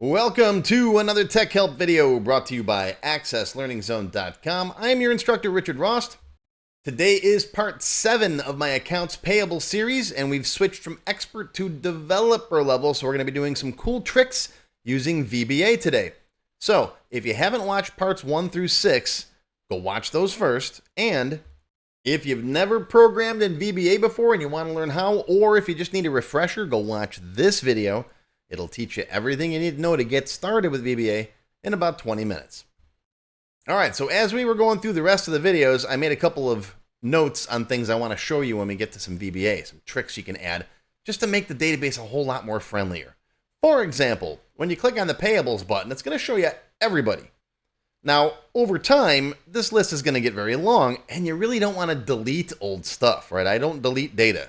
Welcome to another Tech Help video brought to you by AccessLearningZone.com. I'm your instructor, Richard Rost. Today is part 7 of my accounts payable series, and we've switched from expert to developer level, so we're going to be doing some cool tricks using VBA today. So if you haven't watched parts 1 through 6, go watch those first. And if you've never programmed in VBA before and you want to learn how, or if you just need a refresher, go watch this video. It'll teach you everything you need to know to get started with VBA in about 20 minutes. All right, so as we were going through the rest of the videos, I made a couple of notes on things I want to show you when we get to some VBA, some tricks you can add just to make the database a whole lot more friendlier. For example, when you click on the Payables button, it's going to show you everybody. Now, over time, this list is going to get very long, and you really don't want to delete old stuff, right? I don't delete data,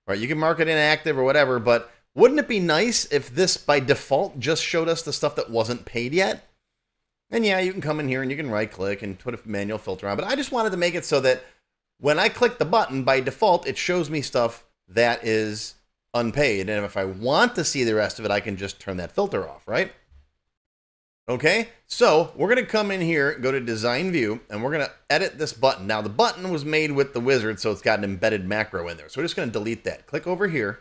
right? You can mark it inactive or whatever, but wouldn't it be nice if this by default just showed us the stuff that wasn't paid yet? And yeah, you can come in here and you can right click and put a manual filter on, but I just wanted to make it so that when I click the button, by default, it shows me stuff that is unpaid. And if I want to see the rest of it, I can just turn that filter off, right? Okay, so we're going to come in here, go to Design View, and we're going to edit this button. Now, the button was made with the wizard, so it's got an embedded macro in there. So we're just going to delete that. Click over here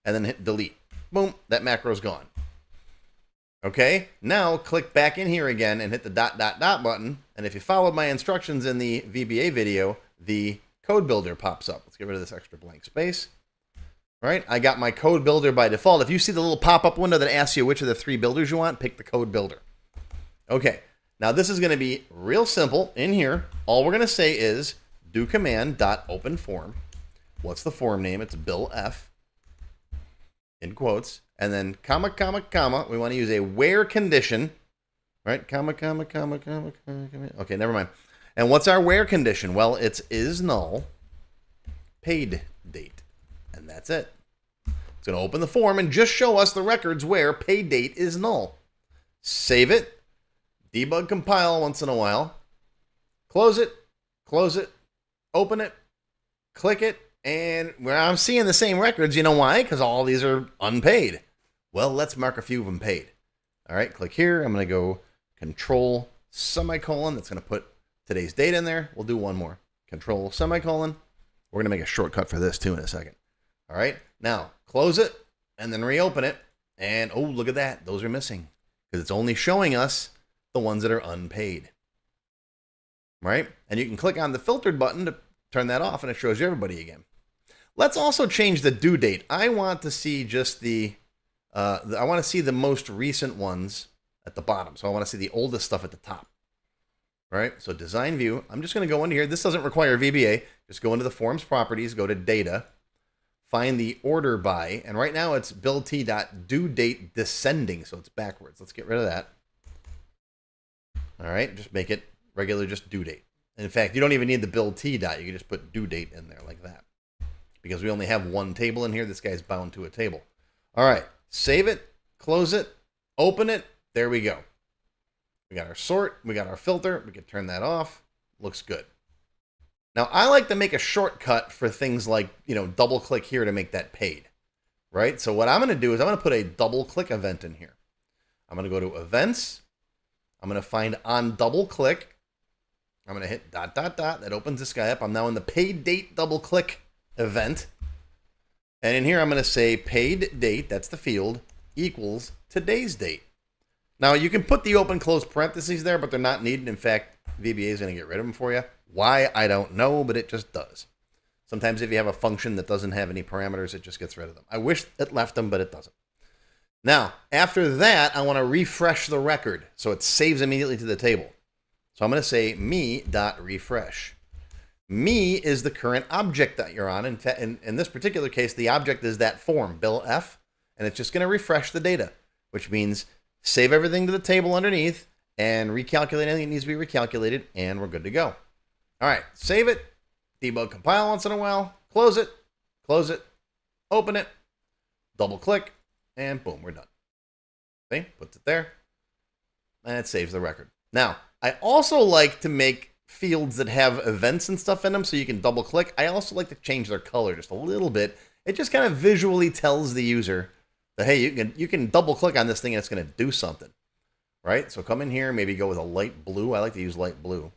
and then hit delete. Boom, that macro's gone. Okay, now click back in here again and hit the ... button. And if you followed my instructions in the VBA video, the code builder pops up. Let's get rid of this extra blank space. All right, I got my code builder by default. If you see the little pop-up window that asks you which of the 3 builders you want, pick the code builder. Okay, now this is going to be real simple. In here, all we're going to say is DoCmd.OpenForm. What's the form name? It's Bill F. in quotes, and then comma, comma, comma. We want to use a where condition, right? Comma, comma, comma, comma, comma, comma. Okay, never mind. And what's our where condition? Well, it's is null, paid date, and that's it. It's going to open the form and just show us the records where pay date is null. Save it, debug compile once in a while, close it, open it, click it, and where I'm seeing the same records, you know why? Because all these are unpaid. Well, let's mark a few of them paid. All right, click here. I'm going to go Control semicolon. That's going to put today's date in there. We'll do one more. Control semicolon. We're going to make a shortcut for this too in a second. All right, now close it and then reopen it. And oh, look at that. Those are missing because it's only showing us the ones that are unpaid. Right? And you can click on the filtered button to turn that off and it shows you everybody again. Let's also change the due date. I want to see just I want to see the most recent ones at the bottom. So I want to see the oldest stuff at the top. All right, so Design View. I'm just going to go into here. This doesn't require VBA. Just go into the Forms Properties, go to Data, find the Order By, and right now it's build t.DueDate descending, so it's backwards. Let's get rid of that. All right, just make it regular, just due date. In fact, you don't even need the build t dot. You can just put due date in there like that. Because we only have one table in here. This guy's bound to a table. All right, save it, close it, open it. There we go. We got our sort, we got our filter. We can turn that off. Looks good. Now, I like to make a shortcut for things like, double click here to make that paid, right? So what I'm going to do is I'm going to put a double click event in here. I'm going to go to events. I'm going to find on double click. I'm going to hit ... That opens this guy up. I'm now in the paid date double click event. And in here, I'm going to say paid date, that's the field, equals today's date. Now, you can put the open close parentheses there, but they're not needed. In fact, VBA is going to get rid of them for you. Why? I don't know, but it just does. Sometimes if you have a function that doesn't have any parameters, it just gets rid of them. I wish it left them, but it doesn't. Now, after that, I want to refresh the record so it saves immediately to the table. So I'm going to say Me.Refresh. Me is the current object that you're on. In this particular case, the object is that form, Bill F, and it's just going to refresh the data, which means save everything to the table underneath and recalculate anything that needs to be recalculated, and we're good to go. All right, save it, debug compile once in a while, close it, open it, double click, and boom, we're done. See, puts it there, and it saves the record. Now, I also like to make fields that have events and stuff in them so you can double click. I also like to change their color just a little bit. It just kind of visually tells the user that, hey, you can double click on this thing and it's going to do something, right? So come in here, maybe go with a light blue. I like to use light blue.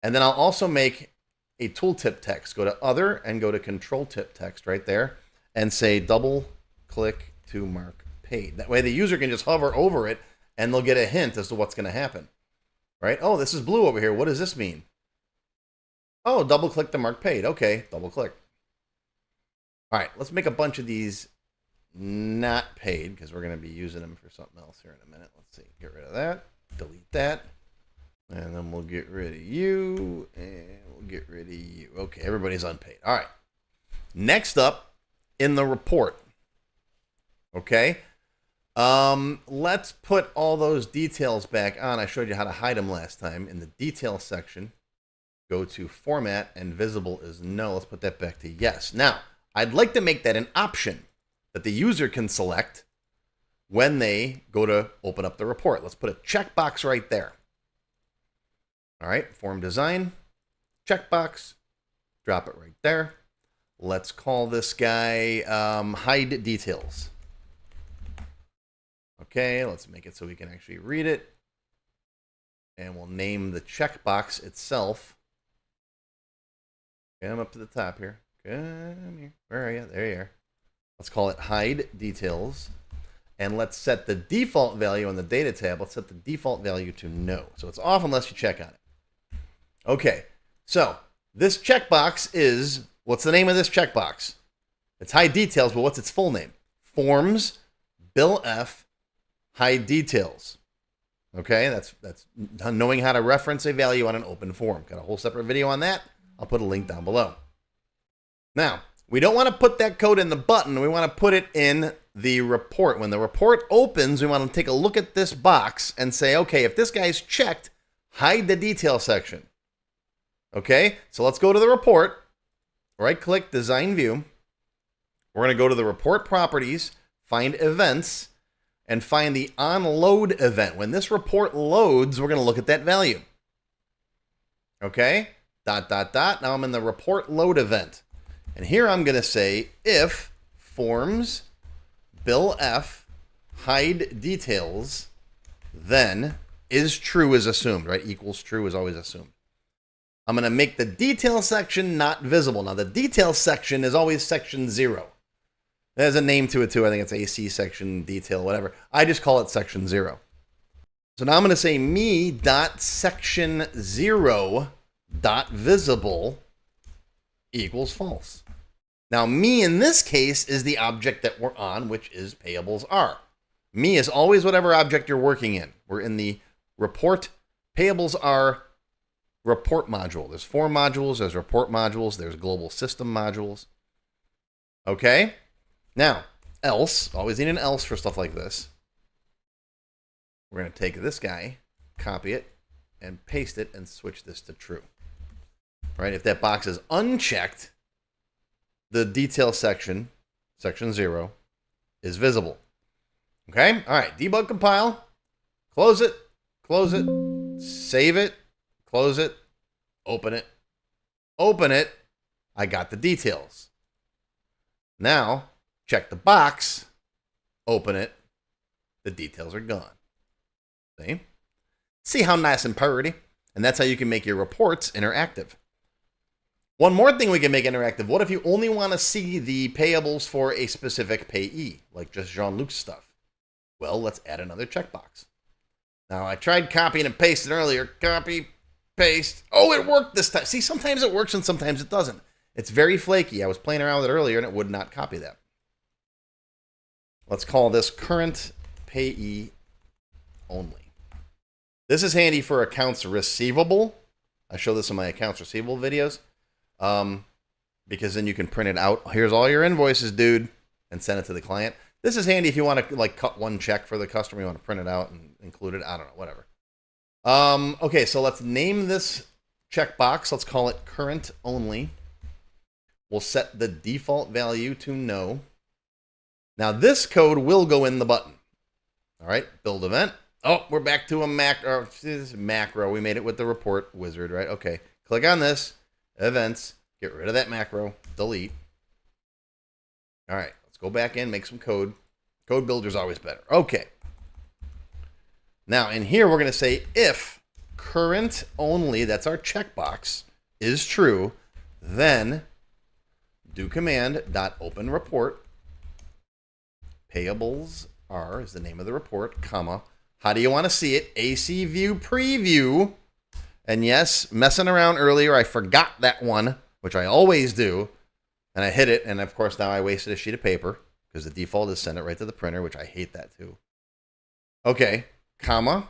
And then I'll also make a tooltip text. Go to other and go to control tip text right there and say double click to mark paid. That way the user can just hover over it and they'll get a hint as to what's going to happen, right? Oh, this is blue over here. What does this mean? Oh, double click to mark paid. Okay, double click. All right, let's make a bunch of these not paid because we're going to be using them for something else here in a minute. Let's see. Get rid of that. Delete that. And then we'll get rid of you. And we'll get rid of you. Okay, everybody's unpaid. All right. Next up in the report. Okay. Let's put all those details back on. I showed you how to hide them last time. In the details section, go to format and visible is no. Let's put that back to yes. Now, I'd like to make that an option that the user can select when they go to open up the report. Let's put a checkbox right there. All right, form design, checkbox, drop it right there. Let's call this guy hide details. Okay, let's make it so we can actually read it. And we'll name the checkbox itself. Okay, I'm up to the top here. Come here. Where are you? There you are. Let's call it hide details. And let's set the default value on the data tab. Let's set the default value to no. So it's off unless you check on it. Okay, so this checkbox is, what's the name of this checkbox? It's hide details, but what's its full name? Forms, Bill F, hide details. Okay, that's knowing how to reference a value on an open form. Got a whole separate video on that. I'll put a link down below. Now, we don't want to put that code in the button. We want to put it in the report. When the report opens, we want to take a look at this box and say, okay, if this guy's checked, hide the detail section. Okay, so let's go to the report. Right-click, design view. We're going to go to the report properties, find events, and find the onload event. When this report loads, we're going to look at that value. Okay, ... Now I'm in the report load event. And here I'm going to say if forms Bill F hide details, then is true is assumed, right? Equals true is always assumed. I'm going to make the detail section not visible. Now, the detail section is always section 0. There's a name to it, too. I think it's AC section, detail, whatever. I just call it section 0. So now I'm going to say me.section0.visible equals false. Now, me in this case is the object that we're on, which is payables are. Me is always whatever object you're working in. We're in the report payables are report module. There's form modules, there's report modules, there's global system modules. Okay? Now, else, always need an else for stuff like this. We're going to take this guy, copy it, and paste it, and switch this to true. Right? If that box is unchecked, the detail section, section 0, is visible. Okay? All right. Debug, compile. Close it. Close it. Save it. Close it. Open it. Open it. I got the details. Now, check the box. Open it. The details are gone. See? See how nice and pretty? And that's how you can make your reports interactive. One more thing we can make interactive. What if you only want to see the payables for a specific payee, like just Jean-Luc's stuff? Well, let's add another checkbox. Now, I tried copying and pasting earlier. Copy, paste. Oh, it worked this time. See, sometimes it works and sometimes it doesn't. It's very flaky. I was playing around with it earlier and it would not copy that. Let's call this current payee only. This is handy for accounts receivable. I show this in my accounts receivable videos. Because then you can print it out. Here's all your invoices, dude, and send it to the client. This is handy if you want to like cut one check for the customer. You want to print it out and include it. I don't know, whatever. Okay, so let's name this checkbox. Let's call it current only. We'll set the default value to no. Now this code will go in the button. All right, build event. Oh, we're back to a macro. We made it with the report wizard, right? Okay, click on this. Events, get rid of that macro, delete. All right, let's go back in, make some code. Code builder is always better. Okay. Now, in here, we're going to say if current only, that's our checkbox, is true, then DoCmd.OpenReport, payables are is the name of the report, comma, how do you want to see it? AC view preview. And yes, messing around earlier, I forgot that one, which I always do, and I hit it, and of course now I wasted a sheet of paper because the default is send it right to the printer, which I hate that too. Okay, comma,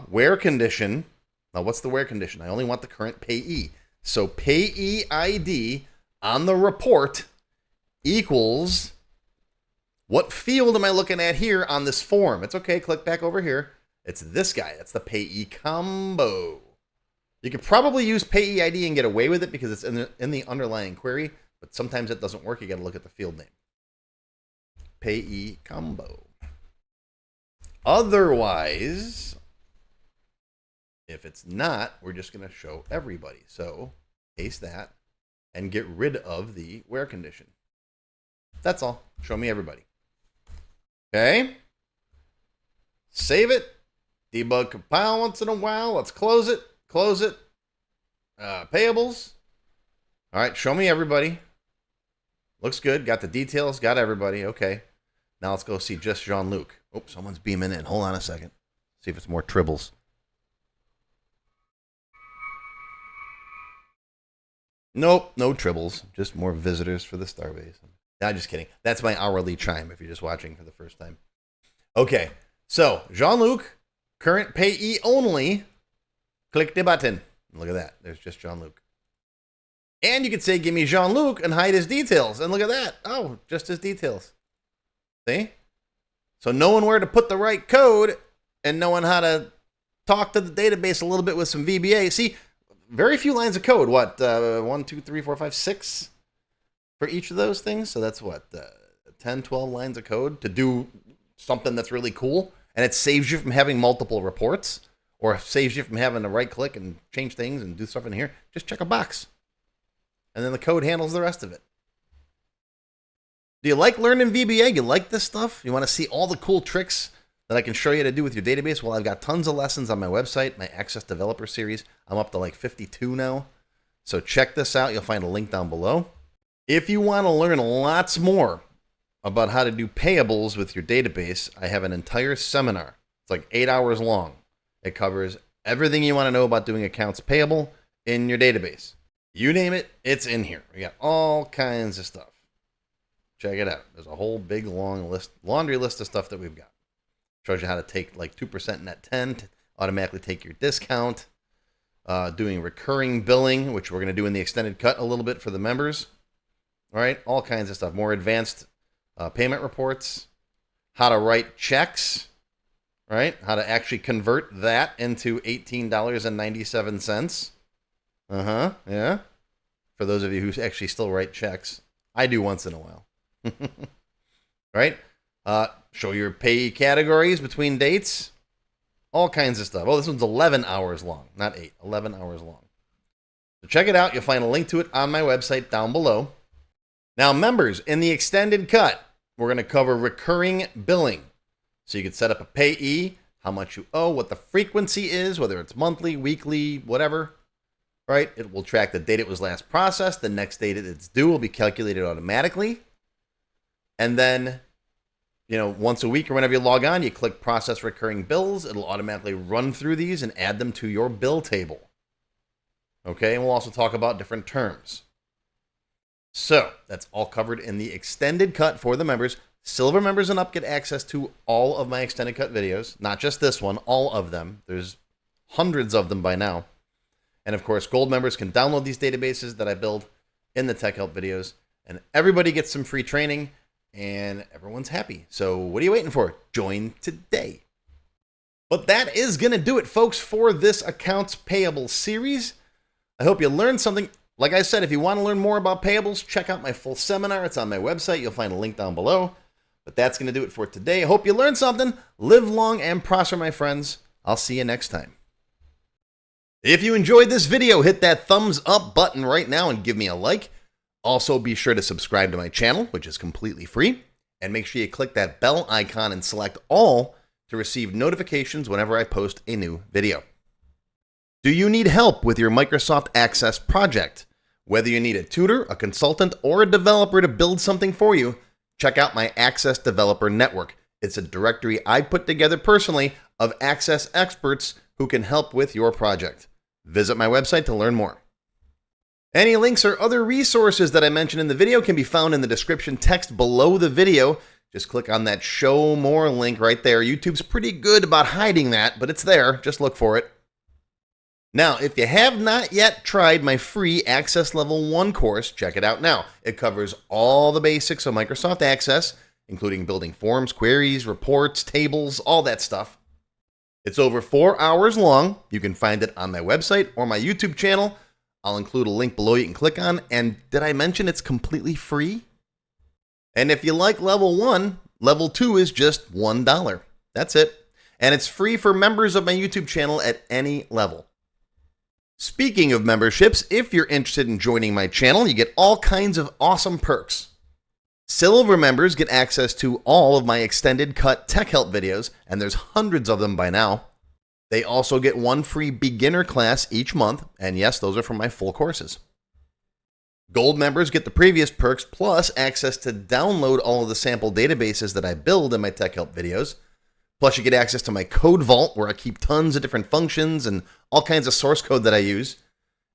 where condition. Now what's the where condition? I only want the current payee. So payee ID on the report equals, what field am I looking at here on this form? It's okay, click back over here. It's this guy. That's the payee combo. You could probably use payee ID and get away with it because it's in the underlying query, but sometimes it doesn't work. You got to look at the field name. Payee combo. Otherwise, if it's not, we're just going to show everybody. So paste that and get rid of the where condition. That's all. Show me everybody. Okay. Save it. Debug compile once in a while. Let's close it. Close it. Payables. All right. Show me everybody. Looks good. Got the details. Got everybody. Okay. Now let's go see just Jean-Luc. Oh, someone's beaming in. Hold on a second. See if it's more tribbles. Nope, no tribbles. Just more visitors for the Starbase. Nah, just kidding. That's my hourly chime if you're just watching for the first time. Okay, so Jean-Luc, current payee only. Click the button. Look at that. There's just Jean-Luc. And you could say, give me Jean-Luc and hide his details. And look at that. Oh, just his details. See? So knowing where to put the right code and knowing how to talk to the database a little bit with some VBA. See, very few lines of code. What? 1, 2, 3, 4, 5, 6 for each of those things. So that's what? 10, 12 lines of code to do something that's really cool. And it saves you from having multiple reports or saves you from having to right click and change things and do stuff in here. Just check a box. And then the code handles the rest of it. Do you like learning VBA? You like this stuff? You want to see all the cool tricks that I can show you to do with your database? Well, I've got tons of lessons on my website, my Access Developer Series. I'm up to like 52 now. So check this out. You'll find a link down below. If you want to learn lots more about how to do payables with your database, I have an entire seminar. It's like 8 hours long. It covers everything you want to know about doing accounts payable in your database. You name it, it's in here. We got all kinds of stuff. Check it out. There's a whole big long list, laundry list of stuff that we've got. Shows you how to take like 2% net 10 to automatically take your discount. Doing recurring billing, which we're going to do in the extended cut a little bit for the members. All right, all kinds of stuff. More advanced payment reports. How to write checks. Right? How to actually convert that into $18.97. Yeah. For those of you who actually still write checks. I do once in a while. Right? Show your payee categories between dates. All kinds of stuff. Oh, this one's 11 hours long. Not 8. 11 hours long. So check it out. You'll find a link to it on my website down below. Now, members, in the extended cut, we're going to cover recurring billing. So you can set up a payee, how much you owe, what the frequency is, whether it's monthly, weekly, whatever. Right? It will track the date it was last processed. The next date it's due will be calculated automatically. And then, once a week or whenever you log on, you click Process Recurring Bills. It'll automatically run through these and add them to your bill table. Okay, and we'll also talk about different terms. So, that's all covered in the extended cut for the members. Silver members and up get access to all of my extended cut videos. Not just this one, all of them. There's hundreds of them by now. And of course, gold members can download these databases that I build in the Tech Help videos. And everybody gets some free training. And everyone's happy. So what are you waiting for? Join today. But that is going to do it, folks, for this accounts payable series. I hope you learned something. Like I said, if you want to learn more about payables, check out my full seminar. It's on my website. You'll find a link down below. But that's going to do it for today. I hope you learned something. Live long and prosper, my friends. I'll see you next time. If you enjoyed this video, hit that thumbs up button right now and give me a like. Also, be sure to subscribe to my channel, which is completely free. And make sure you click that bell icon and select all to receive notifications whenever I post a new video. Do you need help with your Microsoft Access project? Whether you need a tutor, a consultant, or a developer to build something for you, check out my Access Developer Network. It's a directory I put together personally of Access experts who can help with your project. Visit my website to learn more. Any links or other resources that I mentioned in the video can be found in the description text below the video. Just click on that Show More link right there. YouTube's pretty good about hiding that, but it's there. Just look for it. Now, if you have not yet tried my free Access Level 1 course, check it out now. It covers all the basics of Microsoft Access, including building forms, queries, reports, tables, all that stuff. It's over 4 hours long. You can find it on my website or my YouTube channel. I'll include a link below you can click on. And did I mention it's completely free? And if you like Level 1, Level 2 is just $1. That's it. And it's free for members of my YouTube channel at any level. Speaking of memberships, if you're interested in joining my channel, you get all kinds of awesome perks. Silver members get access to all of my extended cut tech help videos, and there's hundreds of them by now. They also get one free beginner class each month, and yes, those are from my full courses. Gold members get the previous perks plus access to download all of the sample databases that I build in my tech help videos. Plus, you get access to my code vault where I keep tons of different functions and all kinds of source code that I use.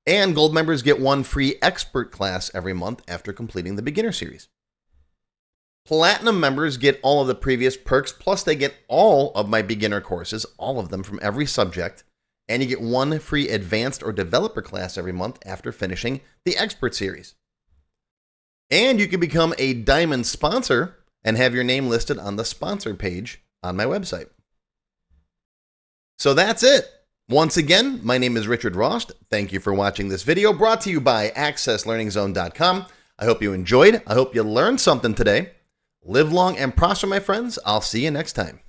And gold members get one free expert class every month after completing the beginner series. Platinum members get all of the previous perks, plus they get all of my beginner courses, all of them from every subject. And you get one free advanced or developer class every month after finishing the expert series. And you can become a diamond sponsor and have your name listed on the sponsor page on my website. So that's it. Once again, my name is Richard Rost. Thank you for watching this video brought to you by AccessLearningZone.com. I hope you enjoyed. I hope you learned something today. Live long and prosper, my friends. I'll see you next time.